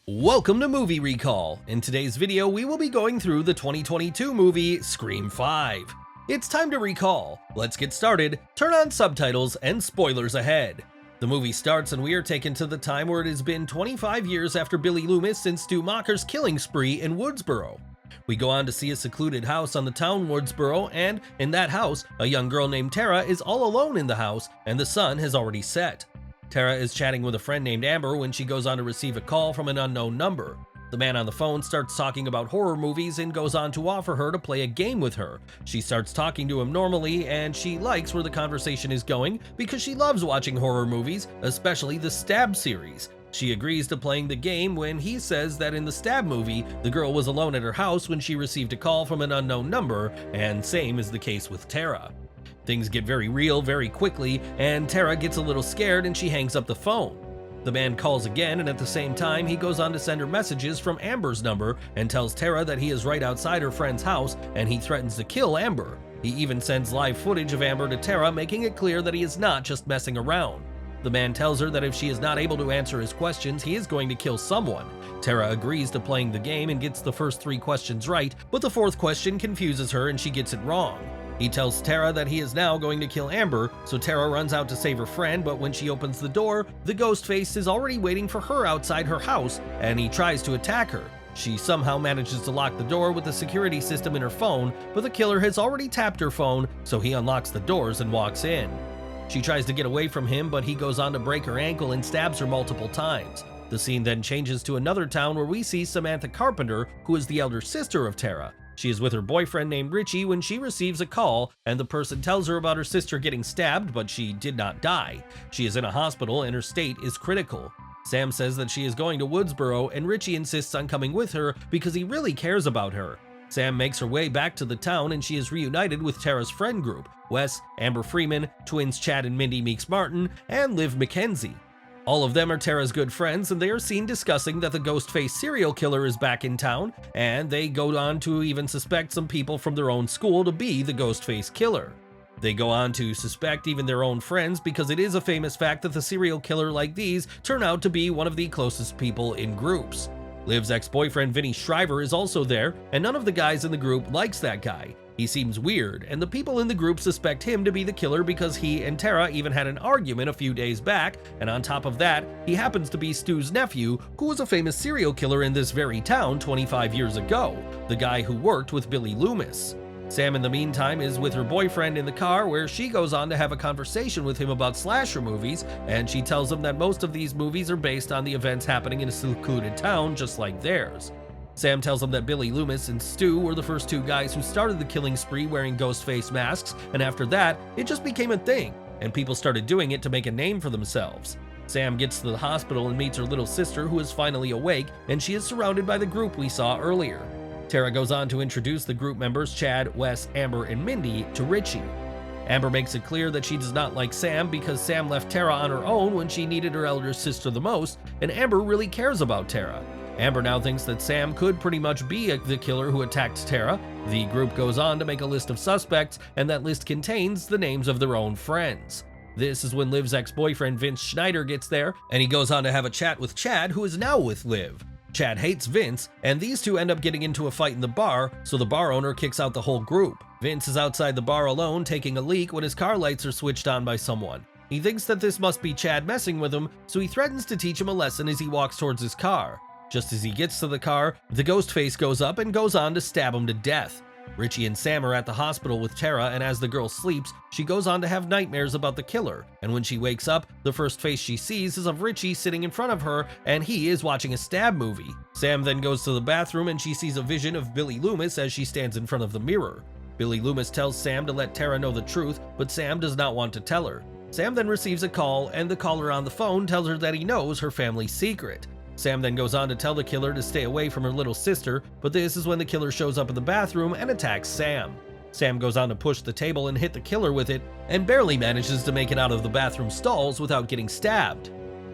Welcome to Movie Recall. In today's video, we will be going through the 2022 movie Scream 5. It's time to recall. Let's get started, turn on subtitles, and spoilers ahead. The movie starts and we are taken to the time where it has been 25 years after Billy Loomis and Stu Macher's killing spree in Woodsboro. We go on to see a secluded house on the town Woodsboro, and in that house, a young girl named Tara is all alone in the house and the sun has already set. Tara is chatting with a friend named Amber when she goes on to receive a call from an unknown number. The man on the phone starts talking about horror movies and goes on to offer her to play a game with her. She starts talking to him normally and she likes where the conversation is going because she loves watching horror movies, especially the Stab series. She agrees to playing the game when he says that in the Stab movie, the girl was alone at her house when she received a call from an unknown number, and same is the case with Tara. Things get very real very quickly, and Tara gets a little scared and she hangs up the phone. The man calls again, and at the same time, he goes on to send her messages from Amber's number and tells Tara that he is right outside her friend's house and he threatens to kill Amber. He even sends live footage of Amber to Tara, making it clear that he is not just messing around. The man tells her that if she is not able to answer his questions, he is going to kill someone. Tara agrees to playing the game and gets the first 3 questions right, but the 4th question confuses her and she gets it wrong. He tells Tara that he is now going to kill Amber, so Tara runs out to save her friend, but when she opens the door, the Ghostface is already waiting for her outside her house, and he tries to attack her. She somehow manages to lock the door with the security system in her phone, but the killer has already tapped her phone, so he unlocks the doors and walks in. She tries to get away from him, but he goes on to break her ankle and stabs her multiple times. The scene then changes to another town where we see Samantha Carpenter, who is the elder sister of Tara. She is with her boyfriend named Richie when she receives a call, and the person tells her about her sister getting stabbed, but she did not die. She is in a hospital and her state is critical. Sam says that she is going to Woodsboro, and Richie insists on coming with her because he really cares about her. Sam makes her way back to the town and she is reunited with Tara's friend group, Wes, Amber Freeman, twins Chad and Mindy Meeks Martin, and Liv McKenzie. All of them are Tara's good friends, and they are seen discussing that the Ghostface serial killer is back in town, and they go on to even suspect some people from their own school to be the Ghostface killer. They go on to suspect even their own friends because it is a famous fact that the serial killer like these turn out to be one of the closest people in groups. Liv's ex-boyfriend Vinny Shriver is also there, and none of the guys in the group likes that guy. He seems weird, and the people in the group suspect him to be the killer because he and Tara even had an argument a few days back, and on top of that, he happens to be Stu's nephew, who was a famous serial killer in this very town 25 years ago, the guy who worked with Billy Loomis. Sam, in the meantime, is with her boyfriend in the car, where she goes on to have a conversation with him about slasher movies, and she tells him that most of these movies are based on the events happening in a secluded town just like theirs. Sam tells him that Billy Loomis and Stu were the first 2 guys who started the killing spree wearing Ghostface masks, and after that, it just became a thing, and people started doing it to make a name for themselves. Sam gets to the hospital and meets her little sister, who is finally awake, and she is surrounded by the group we saw earlier. Tara goes on to introduce the group members Chad, Wes, Amber, and Mindy to Richie. Amber makes it clear that she does not like Sam because Sam left Tara on her own when she needed her elder sister the most, and Amber really cares about Tara. Amber now thinks that Sam could pretty much be the killer who attacked Tara. The group goes on to make a list of suspects, and that list contains the names of their own friends. This is when Liv's ex-boyfriend Vince Schneider gets there, and he goes on to have a chat with Chad, who is now with Liv. Chad hates Vince, and these two end up getting into a fight in the bar, so the bar owner kicks out the whole group. Vince is outside the bar alone taking a leak when his car lights are switched on by someone. He thinks that this must be Chad messing with him, so he threatens to teach him a lesson as he walks towards his car. Just as he gets to the car, the Ghostface goes up and goes on to stab him to death. Richie and Sam are at the hospital with Tara, and as the girl sleeps, she goes on to have nightmares about the killer, and when she wakes up, the first face she sees is of Richie sitting in front of her, and he is watching a Stab movie. Sam then goes to the bathroom and she sees a vision of Billy Loomis as she stands in front of the mirror. Billy Loomis tells Sam to let Tara know the truth, but Sam does not want to tell her. Sam then receives a call, and the caller on the phone tells her that he knows her family's secret. Sam then goes on to tell the killer to stay away from her little sister, but this is when the killer shows up in the bathroom and attacks Sam. Sam goes on to push the table and hit the killer with it, and barely manages to make it out of the bathroom stalls without getting stabbed.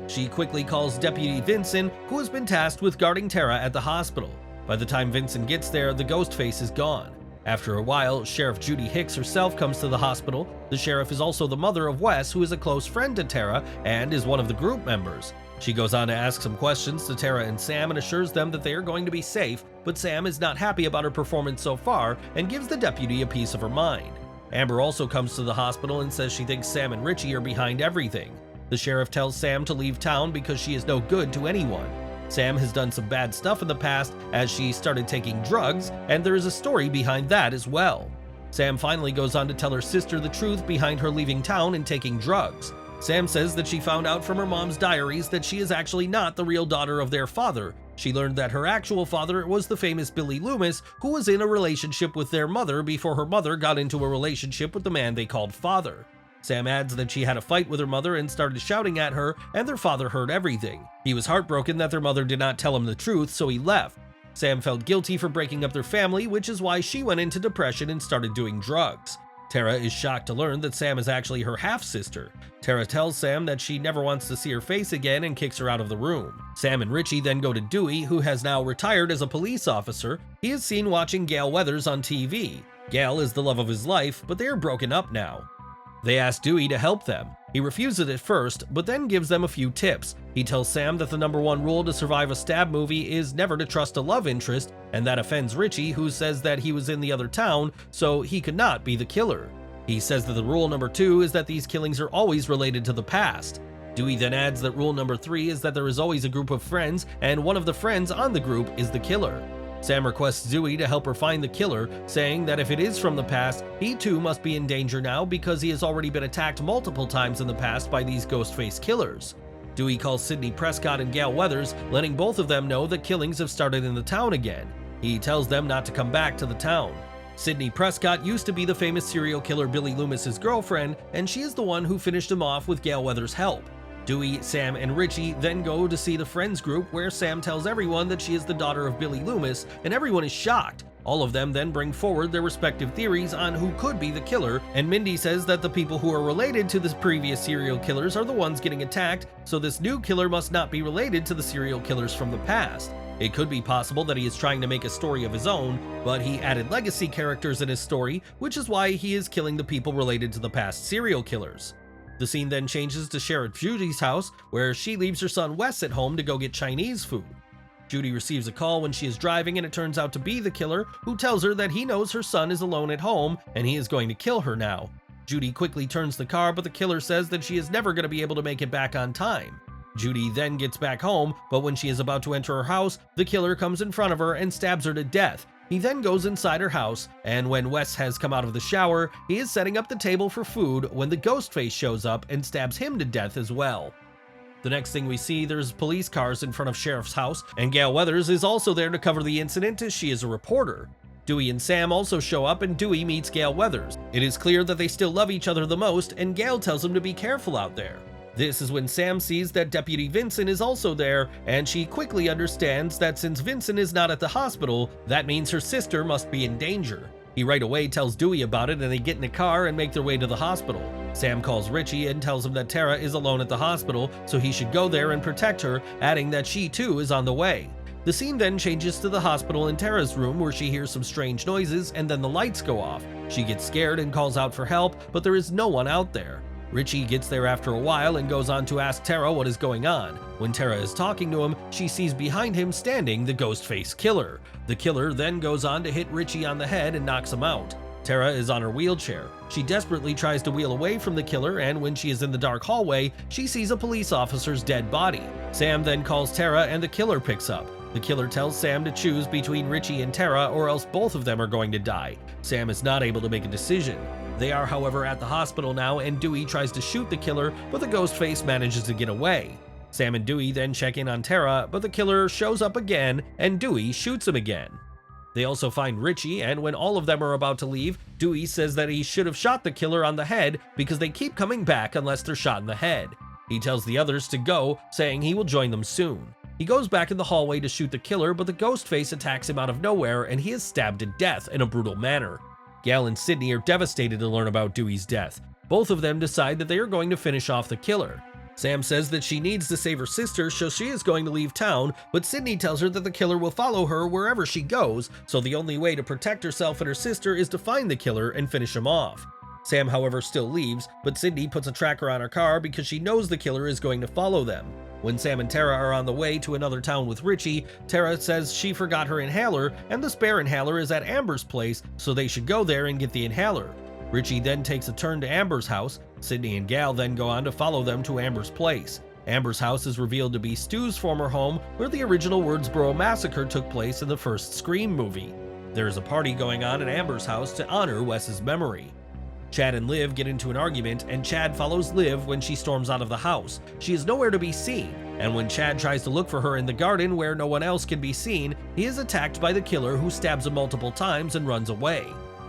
She quickly calls Deputy Vincent, who has been tasked with guarding Tara at the hospital. By the time Vincent gets there, the Ghostface is gone. After a while, Sheriff Judy Hicks herself comes to the hospital. The sheriff is also the mother of Wes, who is a close friend to Tara and is one of the group members. She goes on to ask some questions to Tara and Sam and assures them that they are going to be safe, but Sam is not happy about her performance so far and gives the deputy a piece of her mind. Amber also comes to the hospital and says she thinks Sam and Richie are behind everything. The sheriff tells Sam to leave town because she is no good to anyone. Sam has done some bad stuff in the past as she started taking drugs, and there is a story behind that as well. Sam finally goes on to tell her sister the truth behind her leaving town and taking drugs. Sam says that she found out from her mom's diaries that she is actually not the real daughter of their father. She learned that her actual father was the famous Billy Loomis, who was in a relationship with their mother before her mother got into a relationship with the man they called father. Sam adds that she had a fight with her mother and started shouting at her, and their father heard everything. He was heartbroken that their mother did not tell him the truth, so he left. Sam felt guilty for breaking up their family, which is why she went into depression and started doing drugs. Tara is shocked to learn that Sam is actually her half-sister. Tara tells Sam that she never wants to see her face again and kicks her out of the room. Sam and Richie then go to Dewey, who has now retired as a police officer. He is seen watching Gale Weathers on TV. Gale is the love of his life, but they are broken up now. They ask Dewey to help them. He refuses at first, but then gives them a few tips. He tells Sam that the #1 rule to survive a stab movie is never to trust a love interest, and that offends Richie, who says that he was in the other town, so he could not be the killer. He says that the rule #2 is that these killings are always related to the past. Dewey then adds that rule #3 is that there is always a group of friends, and one of the friends on the group is the killer. Sam requests Dewey to help her find the killer, saying that if it is from the past, he too must be in danger now because he has already been attacked multiple times in the past by these Ghostface killers. Dewey calls Sidney Prescott and Gale Weathers, letting both of them know that killings have started in the town again. He tells them not to come back to the town. Sidney Prescott used to be the famous serial killer Billy Loomis's girlfriend, and she is the one who finished him off with Gale Weathers' help. Dewey, Sam, and Richie then go to see the friends group where Sam tells everyone that she is the daughter of Billy Loomis, and everyone is shocked. All of them then bring forward their respective theories on who could be the killer, and Mindy says that the people who are related to the previous serial killers are the ones getting attacked, so this new killer must not be related to the serial killers from the past. It could be possible that he is trying to make a story of his own, but he added legacy characters in his story, which is why he is killing the people related to the past serial killers. The scene then changes to Sheriff Judy's house, where she leaves her son Wes at home to go get Chinese food. Judy receives a call when she is driving, and it turns out to be the killer, who tells her that he knows her son is alone at home and he is going to kill her now. Judy quickly turns the car, but the killer says that she is never going to be able to make it back on time. Judy then gets back home, but when she is about to enter her house, the killer comes in front of her and stabs her to death. He then goes inside her house, and when Wes has come out of the shower, he is setting up the table for food when the Ghostface shows up and stabs him to death as well. The next thing we see, there's police cars in front of Sheriff's house, and Gale Weathers is also there to cover the incident as she is a reporter. Dewey and Sam also show up, and Dewey meets Gale Weathers. It is clear that they still love each other the most, and Gale tells him to be careful out there. This is when Sam sees that Deputy Vincent is also there, and she quickly understands that since Vincent is not at the hospital, that means her sister must be in danger. He right away tells Dewey about it, and they get in a car and make their way to the hospital. Sam calls Richie and tells him that Tara is alone at the hospital, so he should go there and protect her, adding that she too is on the way. The scene then changes to the hospital in Tara's room, where she hears some strange noises and then the lights go off. She gets scared and calls out for help, but there is no one out there. Richie gets there after a while and goes on to ask Tara what is going on. When Tara is talking to him, she sees behind him standing the Ghostface killer. The killer then goes on to hit Richie on the head and knocks him out. Tara is on her wheelchair. She desperately tries to wheel away from the killer, and when she is in the dark hallway, she sees a police officer's dead body. Sam then calls Tara and the killer picks up. The killer tells Sam to choose between Richie and Tara, or else both of them are going to die. Sam is not able to make a decision. They are, however, at the hospital now, and Dewey tries to shoot the killer, but the Ghostface manages to get away. Sam and Dewey then check in on Tara, but the killer shows up again, and Dewey shoots him again. They also find Richie, and when all of them are about to leave, Dewey says that he should have shot the killer on the head because they keep coming back unless they're shot in the head. He tells the others to go, saying he will join them soon. He goes back in the hallway to shoot the killer, but the Ghostface attacks him out of nowhere, and he is stabbed to death in a brutal manner. Gale and Sidney are devastated to learn about Dewey's death. Both of them decide that they are going to finish off the killer. Sam says that she needs to save her sister, so she is going to leave town, but Sidney tells her that the killer will follow her wherever she goes, so the only way to protect herself and her sister is to find the killer and finish him off. Sam, however, still leaves, but Sydney puts a tracker on her car because she knows the killer is going to follow them. When Sam and Tara are on the way to another town with Richie, Tara says she forgot her inhaler and the spare inhaler is at Amber's place, so they should go there and get the inhaler. Richie then takes a turn to Amber's house. Sydney and Gal then go on to follow them to Amber's place. Amber's house is revealed to be Stu's former home, where the original Woodsboro massacre took place in the first Scream movie. There is a party going on at Amber's house to honor Wes's memory. Chad and Liv get into an argument, and Chad follows Liv when she storms out of the house. She is nowhere to be seen, and when Chad tries to look for her in the garden where no one else can be seen, he is attacked by the killer, who stabs him multiple times and runs away.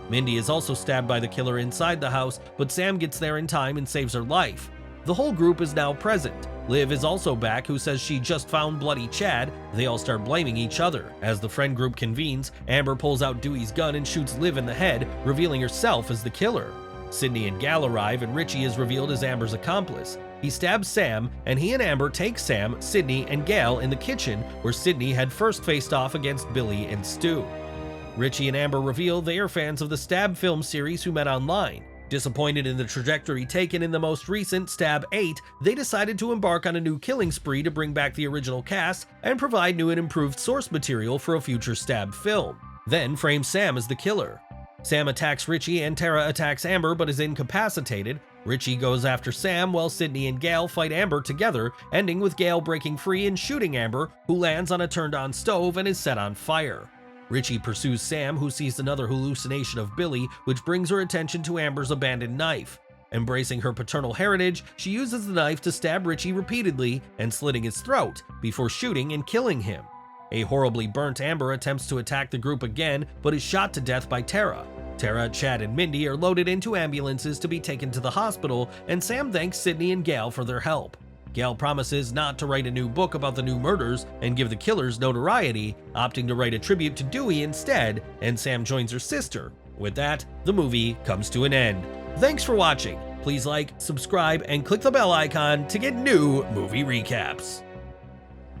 Mindy is also stabbed by the killer inside the house, but Sam gets there in time and saves her life. The whole group is now present. Liv is also back, who says she just found bloody Chad. They all start blaming each other. As the friend group convenes, Amber pulls out Dewey's gun and shoots Liv in the head, revealing herself as the killer. Sydney and Gal arrive, and Richie is revealed as Amber's accomplice. He stabs Sam, and he and Amber take Sam, Sydney, and Gal in the kitchen, where Sydney had first faced off against Billy and Stu. Richie and Amber reveal they are fans of the Stab film series who met online. Disappointed in the trajectory taken in the most recent Stab 8, they decided to embark on a new killing spree to bring back the original cast and provide new and improved source material for a future Stab film. Then frame Sam as the killer. Sam attacks Richie and Tara attacks Amber but is incapacitated. Richie goes after Sam while Sydney and Gal fight Amber together, ending with Gal breaking free and shooting Amber, who lands on a turned-on stove and is set on fire. Richie pursues Sam, who sees another hallucination of Billy, which brings her attention to Amber's abandoned knife. Embracing her paternal heritage, she uses the knife to stab Richie repeatedly and slitting his throat, before shooting and killing him. A horribly burnt Amber attempts to attack the group again, but is shot to death by Tara. Tara, Chad, and Mindy are loaded into ambulances to be taken to the hospital, and Sam thanks Sydney and Gal for their help. Gal promises not to write a new book about the new murders and give the killers notoriety, opting to write a tribute to Dewey instead, and Sam joins her sister. With that, the movie comes to an end. Thanks for watching. Please like, subscribe, and click the bell icon to get new movie recaps.